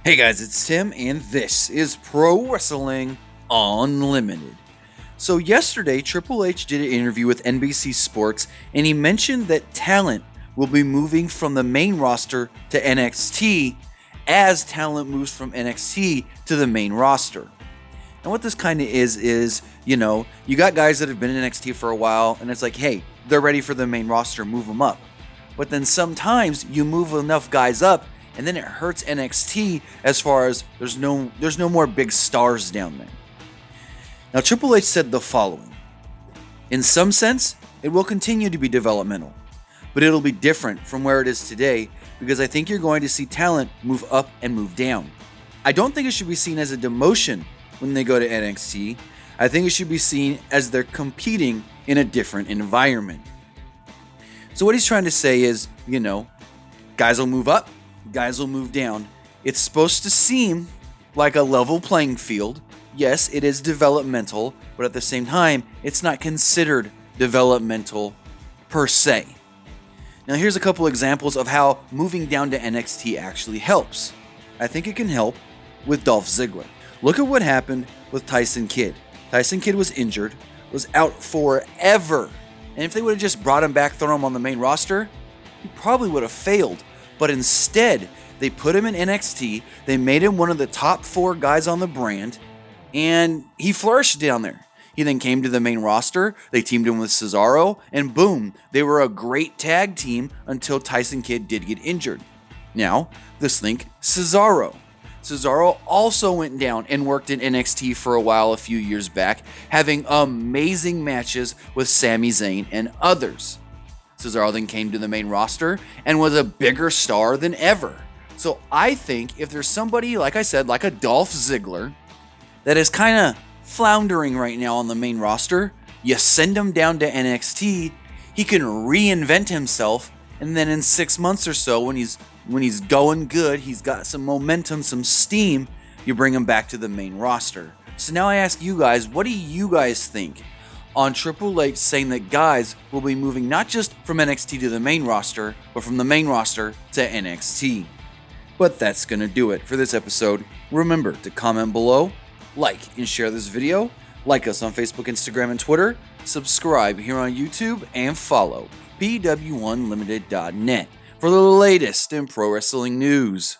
Hey guys, it's Tim, and this is Pro Wrestling Unlimited. So, yesterday, Triple H did an interview with NBC Sports, and he mentioned that talent will be moving from the main roster to NXT as talent moves from NXT to the main roster. And what this kind of is, you got guys that have been in NXT for a while, and it's like, hey, they're ready for the main roster, move them up. But then sometimes you move enough guys up, and then it hurts NXT as far as there's no more big stars down there. Now Triple H said the following: in some sense, it will continue to be developmental, but it'll be different from where it is today because I think you're going to see talent move up and move down. I don't think it should be seen as a demotion when they go to NXT. I think it should be seen as they're competing in a different environment. So what he's trying to say is, guys will move up, guys will move down. It's supposed to seem like a level playing field. Yes, it is developmental, but at the same time, it's not considered developmental per se. Now here's a couple examples of how moving down to NXT actually helps. I think it can help with Dolph Ziggler. Look at what happened with Tyson Kidd. Tyson Kidd was injured, was out forever. And if they would have just brought him back, thrown him on the main roster, he probably would have failed. But instead, they put him in NXT, they made him one of the top 4 guys on the brand, and he flourished down there. He then came to the main roster, they teamed him with Cesaro, and boom, they were a great tag team until Tyson Kidd did get injured. Now, let's think Cesaro. Cesaro also went down and worked in NXT for a while a few years back, having amazing matches with Sami Zayn and others. Cesaro then came to the main roster and was a bigger star than ever. So I think if there's somebody, like I said, like a Dolph Ziggler, that is kind of floundering right now on the main roster, you send him down to NXT, he can reinvent himself, and then in 6 months or so, when he's going good, he's got some momentum, some steam, you bring him back to the main roster. So now I ask you guys, what do you guys think on Triple H saying that guys will be moving not just from NXT to the main roster, but from the main roster to NXT? But that's going to do it for this episode. Remember to comment below, like and share this video, like us on Facebook, Instagram, and Twitter, subscribe here on YouTube, and follow PWUnlimited.net for the latest in pro wrestling news.